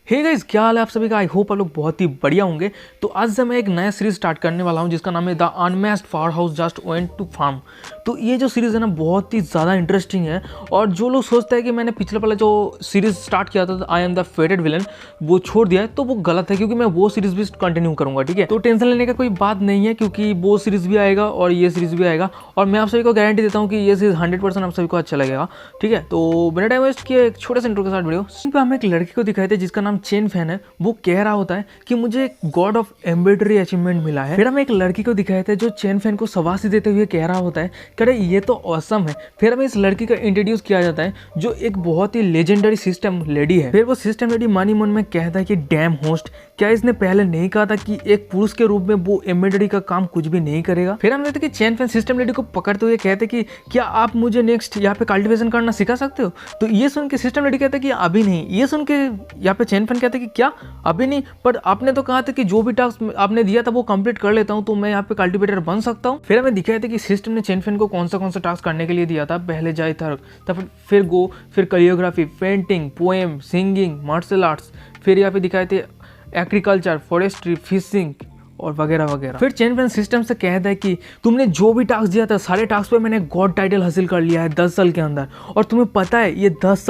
Hey guys, क्या हाल है आप सभी का। आई होप आप लोग बहुत ही बढ़िया होंगे। तो आज से मैं एक नया सीरीज स्टार्ट करने वाला हूं जिसका नाम है the unmatched far house just went to farm. तो ये जो सीरीज़ है ना बहुत ही ज़्यादा इंटरेस्टिंग है। और जो लोग सोचते हैं कि मैंने पिछले वाला जो सीरीज़ स्टार्ट किया था आई एम द फेटेड विलन वो छोड़ दिया है, तो वो गलत है क्योंकि मैं वो सीरीज़ भी कंटिन्यू करूँगा। ठीक है, तो टेंशन लेने का कोई बात नहीं है क्योंकि वो सीरीज़ भी आएगा और ये सीरीज़ भी आएगा। और मैं आप सभी को गारंटी देता हूँ कि ये सीरीज़ 100% आप सभी को अच्छा लगेगा। ठीक है, तो बिना टाइम वेस्ट किए एक छोटे से इंट्रो के साथ वीडियो पे हम एक लड़की को दिखाए थे जिसका नाम चेन फैन है। वो कह रहा होता है कि मुझे गॉड ऑफ एम्ब्रॉयडरी अचीवमेंट मिला है। फिर हम एक लड़की को दिखाए थे जो चेन फैन को शाबाशी देते हुए कह रहा होता है कि अरे ये तो ऑसम है। फिर हमें इस लड़की का इंट्रोड्यूस किया जाता है जो एक बहुत ही लेजेंडरी सिस्टम लेडी है। फिर वो सिस्टम लेडी मन ही मन में कहता है कि डैम होस्ट, क्या इसने पहले नहीं कहा था कि एक पुरुष के रूप में वो एम्ब्रॉयडरी का काम कुछ भी नहीं करेगा। फिर हम देखते कि चेन फैन सिस्टम लेडी को पकड़ते हुए कहते कि क्या आप मुझे नेक्स्ट यहाँ पे कल्टिवेशन करना सिखा सकते हो। तो ये सुन के सिस्टम लेडी कहता है कि अभी नहीं। ये सुन के यहाँ पे चेन फैन कहते कि क्या अभी नहीं, पर आपने तो कहा था कि जो भी टास्क आपने दिया था वो कंप्लीट कर लेता हूँ तो मैं यहाँ पे कल्टिवेटर बन सकता हूँ। फिर हमें दिखाया था कि सिस्टम ने चेन फैन को कौन सा टास्क करने के लिए दिया था। पहले जाए फिर गो, फिर choreography, painting, poem, singing, martial arts, फिर यहाँ पे दिखाए थे एग्रीकल्चर, फॉरेस्ट्री, फिशिंग और वगैरह वगैरह। फिर चेन फैन सिस्टम से कहता है कि तुमने जो भी टास्क दिया था सारे टास्क पे मैंने गॉड टाइटल हासिल कर लिया है 10 साल के अंदर। और तुम्हें पता है ये 10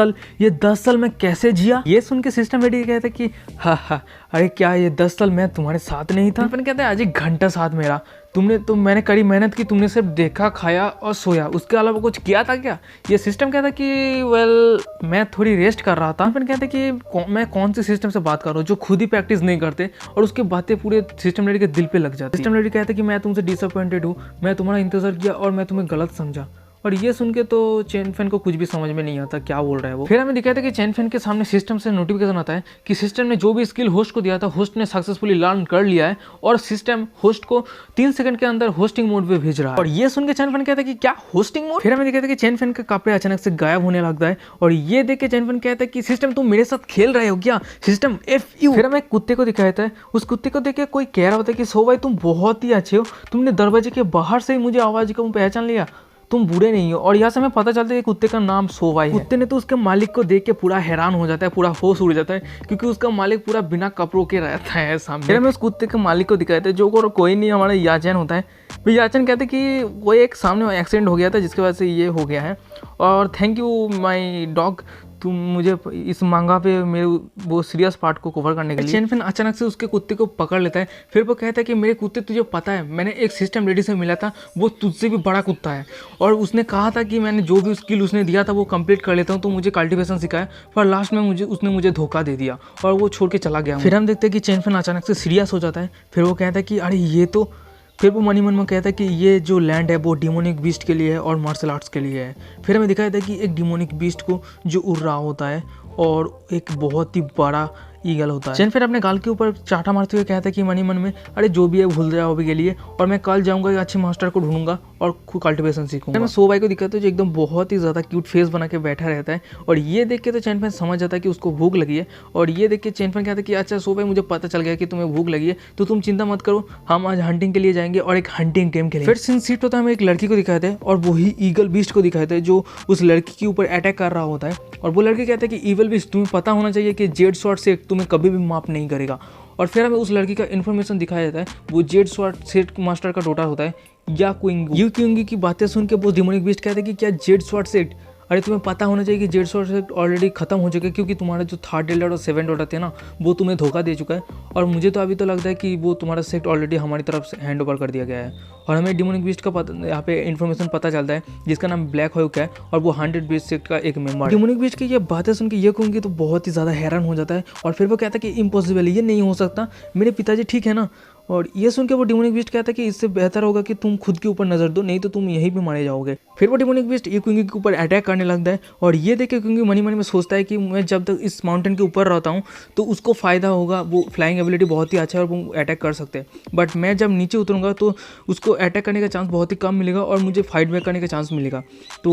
साल मैं कैसे जिया। ये सुन के सिस्टम रेडी कहता है कि हा, अरे क्या ये 10 साल मैं तुम्हारे साथ नहीं था। फैन कहता है आज 1 घंटा साथ मेरा मैंने कड़ी मेहनत की, तुमने सिर्फ देखा, खाया और सोया, उसके अलावा कुछ किया था क्या। ये सिस्टम कहता कि वेल मैं थोड़ी रेस्ट कर रहा था। फिर कहते कि मैं कौन से सिस्टम से बात कर रहा हूँ जो खुद ही प्रैक्टिस नहीं करते और उसकी बातें पूरे सिस्टम लेडी के दिल पे लग जाती। सिस्टम लेडी कहते कि मैं तुमसे डिसअपॉइंटेड हूँ, मैं तुम्हारा इंतजार किया और मैं तुम्हें गलत समझा। और ये सुन के तो चेन फैन को कुछ भी समझ में नहीं आता क्या बोल रहा है वो। फिर हमें दिखाया था कि चेन फैन के सामने सिस्टम से नोटिफिकेशन आता है कि सिस्टम ने जो भी स्किल होस्ट को दिया था होस्ट ने सक्सेसफुली लर्न कर लिया है और सिस्टम होस्ट को 3 सेकंड के अंदर होस्टिंग मोड पे भेज रहा है। और ये सुन के चेन फैन कहता है कि क्या होस्टिंग मोड। फिर हमें दिखाया था कि चेन फैन का कपड़े अचानक से गायब होने लगता है और ये देख के चेन फैन कहता है कि सिस्टम तुम मेरे साथ खेल रहे हो क्या, सिस्टम एफ यू। फिर हमें एक कुत्ते को दिखाया था। उस कुत्ते को देख के कोई कह रहा होता है कि सो भाई तुम बहुत ही अच्छे हो, तुमने दरवाजे के बाहर से ही मुझे आवाज को पहचान लिया, तुम बुरे नहीं हो। और यहाँ से हमें पता चलता है कि कुत्ते का नाम सोवाई है। कुत्ते ने तो उसके मालिक को देख के पूरा हैरान हो जाता है, पूरा होश उड़ जाता है क्योंकि उसका मालिक पूरा बिना कपड़ों के रहता है सामने। फिर हमें उस कुत्ते के मालिक को दिखाते हैं जो कोई नहीं हमारा याचन होता है। फिर याचन कहते कि वो एक सामने एक्सीडेंट हो गया था जिसकी वजह से ये हो गया है और थैंक यू माई डॉग, तुम मुझे इस मांगा पे मेरे वो सीरियस पार्ट को कवर करने के लिए। चेन फैन अचानक से उसके कुत्ते को पकड़ लेता है। फिर वो कहता है कि मेरे कुत्ते तुझे पता है मैंने एक सिस्टम लेडी से मिला था, वो तुझसे भी बड़ा कुत्ता है और उसने कहा था कि मैंने जो भी स्किल उसने दिया था वो कंप्लीट कर लेता हूँ तो मुझे कल्टिवेशन सिखाया, पर लास्ट में उसने मुझे धोखा दे दिया और वो छोड़ के चला गया। फिर हम देखते हैं कि चेन फैन अचानक से सीरियस हो जाता है। फिर वो कहता है कि अरे ये तो, फिर वो मन ही मन में कहता है कि ये जो लैंड है वो डिमोनिक बीस्ट के लिए है और मार्शल आर्ट्स के लिए है। फिर हमें दिखाया था कि एक डिमोनिक बीस्ट को जो उड़ रहा होता है और एक बहुत ही बड़ा ईगल होता है। चेन फिर अपने गाल के ऊपर चाटा मारते हुए कहता है कि मन ही मन में अरे जो भी है भूल जाओ अभी के लिए, और मैं कल जाऊंगा एक अच्छे मास्टर को ढूंढूंगा और खुद कल्टिवेशन सीखूंगा। मैं सोवाई को दिखाता हूँ जो एकदम बहुत ही ज़्यादा क्यूट फेस बना के बैठा रहता है और ये देख के तो चेन फैन समझ जाता है कि उसको भूख लगी है। और ये देख के चेन फैन कहता है कि अच्छा सोवाई मुझे पता चल गया कि तुम्हें भूख लगी है तो तुम चिंता मत करो, हम आज हंटिंग के लिए जाएंगे और एक हंटिंग गेम खेलेंगे। फिर सीन शिफ्ट होता है, हमें एक लड़की को दिखाते हैं और वही ईगल बीस्ट को दिखाते हैं जो उस लड़की के ऊपर अटैक कर रहा होता है। और वो लड़की कहता है कि ईवल बीस्ट तुम्हें पता होना चाहिए कि जेड शॉट से तुम्हें कभी भी माफ नहीं करेगा। और फिर हमें उस लड़की का इन्फॉर्मेशन दिखाया जाता है। वो जेड शॉट सेट मास्टर का डॉटर होता है या क्विंगी की बातें सुन के वो डिमोनिक बीस्ट कहते हैं कि क्या जेड शॉट सेट, अरे तुम्हें पता होना चाहिए कि जेड शॉट सेट ऑलरेडी खत्म हो चुका है क्योंकि तुम्हारा जो 3rd एल्डर और 7th ऑर्डर थे ना वो तुम्हें धोखा दे चुका है। और मुझे तो अभी तो लगता है कि वो तुम्हारा सेट ऑलरेडी हमारी तरफ से हैंड ओवर कर दिया गया है। और हमें डिमोनिक बीस्ट का यहाँ पे इन्फॉर्मेशन पता चलता है जिसका नाम ब्लैक हॉक है और वो 100 बीस्ट सेट का एक मेंबर। डिमोनिक बीस्ट की ये बातें सुन के ये कहूँगी तो बहुत ही ज़्यादा हैरान हो जाता है और फिर वो कहता है कि इम्पॉसिबल है, ये नहीं हो सकता, मेरे पिताजी ठीक है ना। और ये सुन के वो डिमोनिक बीस्ट कहता है कि इससे बेहतर होगा कि तुम खुद के ऊपर नजर दो, नहीं तो तुम यहीं पे मारे जाओगे। फिर वो डिमोनिक बीस्ट ये क्विंगी के ऊपर अटैक करने लगता है और ये देख के क्विंगी मनी में सोचता है कि मैं जब तक इस माउंटेन के ऊपर रहता हूँ तो उसको फ़ायदा होगा, वो फ्लाइंग एबिलिटी बहुत ही अच्छा है और वो अटैक कर सकते हैं। बट मैं जब नीचे उतरूँगा तो उसको अटैक करने का चांस बहुत ही कम मिलेगा और मुझे फाइट बैक करने का चांस मिलेगा। तो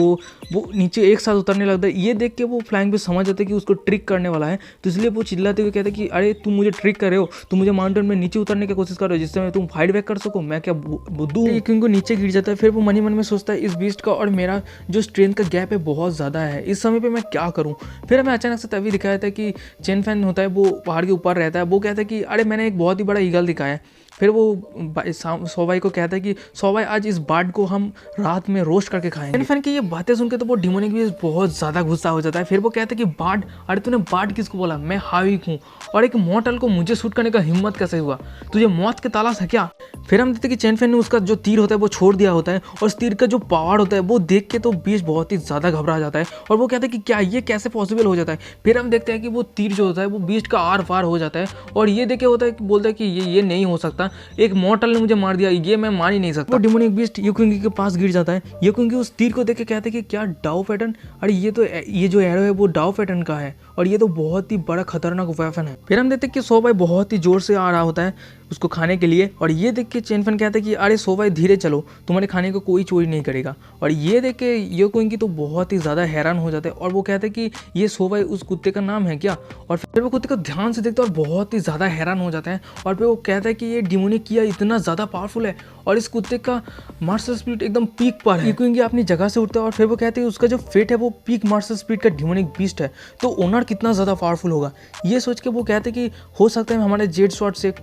वो नीचे एक साथ उतरने लगता है। ये देख के वो फ्लाइंग पे समझ जाता है कि उसको ट्रिक करने वाला है, तो इसलिए वो चिल्लाते हुए कहता है कि अरे तुम मुझे ट्रिक कर रहे हो, तुम मुझे माउंटेन में नीचे उतरने की कोशिश कर रहे हो जिससे मैं तुम फाइट बैक कर सको, मैं क्या बुद्धू हूँ। क्योंकि नीचे गिर जाता है। फिर वो मन ही मन में सोचता है इस बीस्ट का और मेरा जो स्ट्रेंथ का गैप है बहुत ज़्यादा है, इस समय पे मैं क्या करूँ। फिर हमें अचानक से तभी दिखाया था कि चेन फैन होता है, वो पहाड़ के ऊपर रहता है, वो कहता है कि अरे मैंने एक बहुत ही बड़ा ईगल दिखाया है। फिर वो सौभाई को कहता है कि सौभाई आज इस बार्ड को हम रात में रोस्ट करके खाएंगे। चेन फैन की ये बातें सुन के तो वो डिमोनिक बीस्ट बहुत ज़्यादा गुस्सा हो जाता है। फिर वो कहता है कि बार्ड, अरे तूने बार्ड किसको बोला, मैं हाविक हूँ और एक मॉर्टल को मुझे शूट करने का हिम्मत कैसे हुआ, तुझे मौत के तलाश है क्या। फिर हम देखते हैं कि चेन फैन ने उसका जो तीर होता है वो छोड़ दिया होता है और उस तीर का जो पावर होता है वो देख के तो बीस्ट बहुत ही ज़्यादा घबरा जाता है और वो कहता है कि क्या ये कैसे पॉसिबल हो जाता है। फिर हम देखते हैं कि वो तीर जो होता है वो बीस्ट का आर पार हो जाता है और ये देखे होता है कि बोलता है कि ये नहीं हो सकता, एक मॉर्टल ने मुझे मार दिया, ये मैं मान ही नहीं सकता। वो डिमोनिक बीस्ट युकिंगी के पास गिर जाता है। युकिंगी उस तीर को देख के कहते हैं कि क्या डाओ पैटर्न, अरे ये जो एरो है वो डाओ पैटर्न का है और ये तो बहुत ही बड़ा खतरनाक वेपन है। फिर हम देखते हैं कि सोबाई बहुत ही जोर से आ रहा होता है उसको खाने के लिए और ये देख के चेन फैन कहता है कि अरे सोबाई धीरे चलो, तुम्हारे खाने को कोई चोरी नहीं करेगा। और ये देख के युकिंगी तो बहुत ही ज़्यादा हैरान हो जाते हैं और वो कहते हैं कि ये सोबाई उस कुत्ते का नाम है क्या। और फिर वो कुत्ते को ध्यान से देखते हैं और बहुत ही ज़्यादा हैरान हो जाता है और फिर वो कहता है कि ये डिमोनिक किया इतना ज़्यादा पावरफुल है और इस कुत्ते का मार्शल स्पीड एकदम पीक पर है। युकिंगी अपनी जगह से उठता है और फिर वो कहते हैं उसका जो फेट है वो पीक मार्शल स्पीड का डिमोनिक बीस्ट है, तो ओनर कितना ज़्यादा पावरफुल होगा। ये सोच के वो कहते हैं कि हो सकता है हमारे जेड शॉट से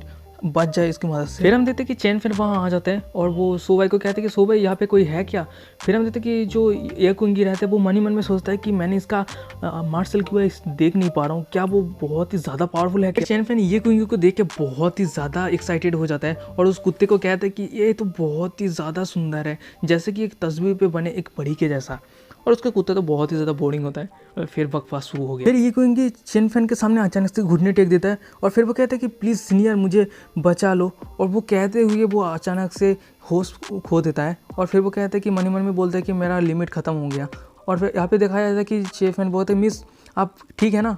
बच जाए इसकी मदद से। फिर हम देखते हैं कि चेन फैन वहाँ आ जाते हैं और वो सोबाई को कहते हैं कि सोबाई यहाँ पे कोई है क्या। फिर हम देखते हैं कि जो युकिंगी रहता है वो मन ही मन में सोचता है कि मैंने इसका मार्शल क्यों देख नहीं पा रहा हूँ, क्या वो बहुत ही ज़्यादा पावरफुल है। चेन फैन युकिंगी को देख के बहुत ही ज़्यादा एक्साइटेड हो जाता है और उस कुत्ते को कहता है कि ये तो बहुत ही ज़्यादा सुंदर है, जैसे कि एक तस्वीर पे बने एक परी के जैसा। और उसका कुत्ता तो बहुत ही ज़्यादा बोरिंग होता है और फिर बकवास शुरू हो गया। फिर युकिंगी चेन फैन के सामने अचानक से घुटने टेक देता है और फिर वो कहता है कि प्लीज़ सीनियर मुझे बचा लो। और वो कहते हुए वो अचानक से होश खो देता है और फिर वो कहता है कि मन ही मन में बोलता है कि मेरा लिमिट ख़त्म हो गया। और फिर यहाँ पे दिखाया जाता है कि चेन फैन बोलते हैं मिस आप ठीक है ना,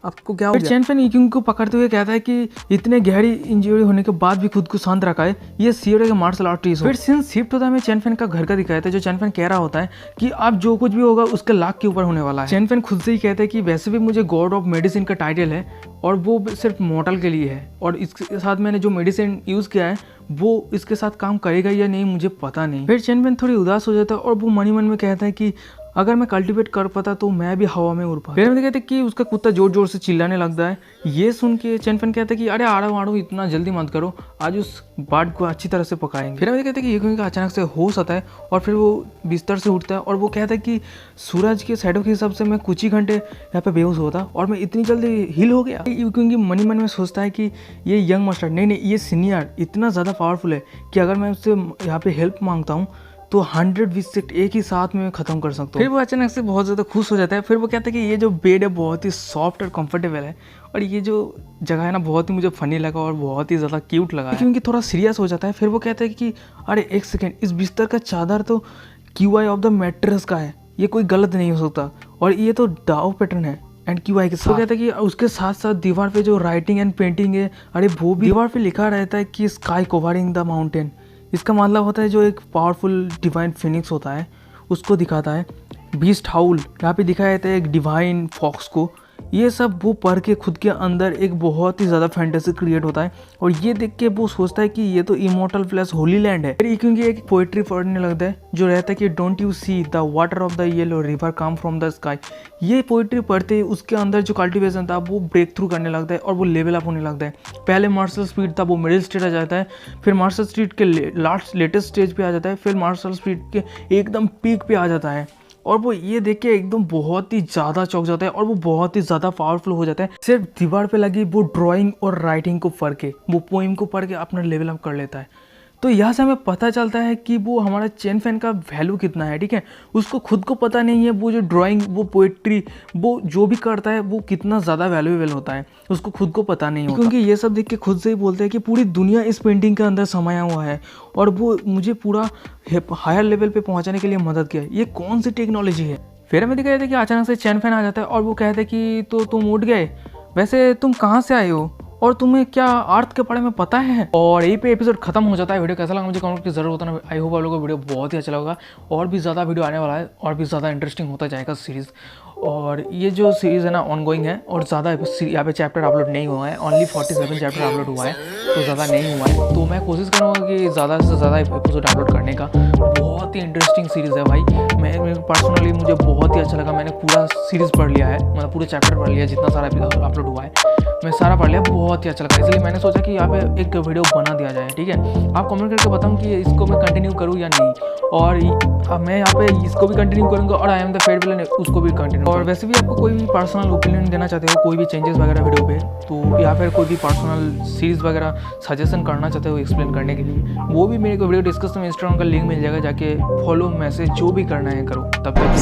आपको क्या हो गया। चेन फैन युकिंगी को पकड़ते हुए कहता है कि इतने गहरी इंजरी होने के बाद भी खुद को शांत रखा है, ये सीओडी का मार्शल आर्टिस्ट। फिर सीन शिफ्ट होता है, हमें चेन फैन का घर का दिखाया था, जो चेन फैन कह रहा होता है कि अब जो कुछ भी होगा उसके लाख के ऊपर होने वाला है। चेन फैन खुद से ही कहता है कि वैसे भी मुझे गॉड ऑफ मेडिसिन का टाइटल है और वो सिर्फ मॉर्टल के लिए है और इसके साथ मैंने जो मेडिसिन यूज़ किया है वो इसके साथ काम करेगा या नहीं मुझे पता नहीं। फिर चेन फैन थोड़ी उदास हो जाता है और वो मन ही मन में कहता है कि अगर मैं कल्टीवेट कर पाता तो मैं भी हवा में उड़ पाता। फिर हम कहते हैं कि उसका कुत्ता जोर जोर से चिल्लाने लगता है। ये सुन के चेन फैन कहता है कि अरे आड़ो इतना जल्दी मत करो, आज उस बार्ड को अच्छी तरह से पकाएंगे। फिर हम कहते हैं कि युकिंगी का अचानक से होश आता है और फिर वो बिस्तर से उठता है और वो कहता है कि सूरज के शैडो के हिसाब से मैं कुछ ही घंटे यहाँ पे बेहोश होता और मैं इतनी जल्दी हील हो गया। युकिंगी मन ही मन में सोचता है कि ये यंग मास्टर नहीं ये सीनियर इतना ज़्यादा पावरफुल है कि अगर मैं उससे यहाँ पे हेल्प मांगता हूँ तो 100 विकेट एक ही साथ में ख़त्म कर सकता हूँ। फिर वो अचानक से बहुत ज़्यादा खुश हो जाता है। फिर वो कहता है कि ये जो बेड है बहुत ही सॉफ्ट और कंफर्टेबल है और ये जो जगह है ना बहुत ही मुझे फनी लगा और बहुत ही ज़्यादा क्यूट लगा, क्योंकि थोड़ा सीरियस हो जाता है। फिर वो कहता है कि अरे एक सेकेंड, इस बिस्तर का चादर तो QI ऑफ द मैट्रेस का है, ये कोई गलत नहीं हो सकता और ये तो डाओ पैटर्न है एंड QI के साथ। वो कहता है कि उसके साथ साथ दीवार पे जो राइटिंग एंड पेंटिंग है, अरे वो भी दीवार पे लिखा रहता है कि स्काई कवरिंग द माउंटेन। इसका मतलब होता है जो एक पावरफुल डिवाइन फिनिक्स होता है उसको दिखाता है। बीस्ट हाउल यहाँ पे दिखाया जाता है एक डिवाइन फॉक्स को। ये सब वो पढ़ के खुद के अंदर एक बहुत ही ज़्यादा फैंटेसी क्रिएट होता है और ये देख के वो सोचता है कि ये तो इमोर्टल प्लस होली लैंड है। फिर क्योंकि एक पोइट्री पढ़ने लगता है जो रहता है कि don't you see the water of the yellow river come from the sky. ये पोइट्री पढ़ते ही उसके अंदर जो कल्टिवेशन था वो ब्रेक थ्रू करने लगता है और वो लेवल अप होने लगता है। पहले मार्शल स्पीड था वो मिडिल स्टेज आ जाता है, फिर मार्शल स्पीड के लेटेस्ट स्टेज पे आ जाता है, फिर मार्शल स्पीड के एकदम पीक पे आ जाता है और वो ये देख के एकदम बहुत ही ज़्यादा चौंक जाता है और वो बहुत ही ज़्यादा पावरफुल हो जाता है। सिर्फ दीवार पे लगी वो ड्राइंग और राइटिंग को पढ़ के, वो पोइम को पढ़ के अपना लेवल अप कर लेता है। तो यहाँ से हमें पता चलता है कि वो हमारा चेन फैन का वैल्यू कितना है। ठीक है, उसको खुद को पता नहीं है वो जो ड्राइंग, वो पोइट्री, वो जो भी करता है वो कितना ज़्यादा वैल्यूएबल होता है, उसको खुद को पता नहीं होता। क्योंकि ये सब देख के खुद से ही बोलते हैं कि पूरी दुनिया इस पेंटिंग के अंदर समाया हुआ है और वो मुझे पूरा हायर लेवल पे पहुंचाने के लिए मदद किया। ये कौन सी टेक्नोलॉजी है। फिर हमें दिखाया था कि अचानक से चेन फैन आ जाता है और वो कहते हैं कि तो तुम उठ गए, वैसे तुम कहाँ से आए हो और तुम्हें क्या अर्थ के बारे में पता है। और यही पे एपिसोड खत्म हो जाता है। वीडियो कैसा लगा मुझे कमेंट की जरूर बताना। आई होप आप लोगों को वीडियो बहुत ही अच्छा लगा और भी ज़्यादा वीडियो आने वाला है और भी ज़्यादा इंटरेस्टिंग होता जाएगा सीरीज़। और ये जो सीरीज़ है ना ऑनगोइंग है और ज़्यादा यहाँ पे चैप्टर अपलोड नहीं हुआ है, ओनली 47 चैप्टर अपलोड हुआ है, तो ज़्यादा नहीं हुआ है। तो मैं कोशिश करूँगा कि ज़्यादा से ज़्यादा एपिसोड अपलोड करने का। बहुत ही इंटरेस्टिंग सीरीज़ है भाई। मेरे पर्सनली मुझे बहुत ही अच्छा लगा। मैंने पूरा सीरीज़ पढ़ लिया है, मतलब पूरे चैप्टर पढ़ लिया, जितना सारा एपिसोड अपलोड हुआ है मैं सारा पढ़ लिया, बहुत ही अच्छा लगा। इसलिए मैंने सोचा कि यहाँ पे एक वीडियो बना दिया जाए, ठीक है। आप कमेंट करके बताऊँ कि इसको मैं कंटिन्यू करूँ या नहीं, और मैं यहाँ पे इसको भी कंटिन्यू करूँगा और I am the fed villain उसको भी कंटिन्यू। और वैसे भी आपको कोई भी पर्सनल ओपिनियन देना चाहते हो, कोई भी चेंजेस वगैरह वीडियो पे, तो या फिर कोई भी पर्सनल सीरीज़ वगैरह सजेशन करना चाहते हो एक्सप्लेन करने के लिए, वो भी मेरे को वीडियो डिस्कशन में इंस्टाग्राम का लिंक मिल जाएगा, जाके फॉलो मैसेज जो भी करना है करो। तब तक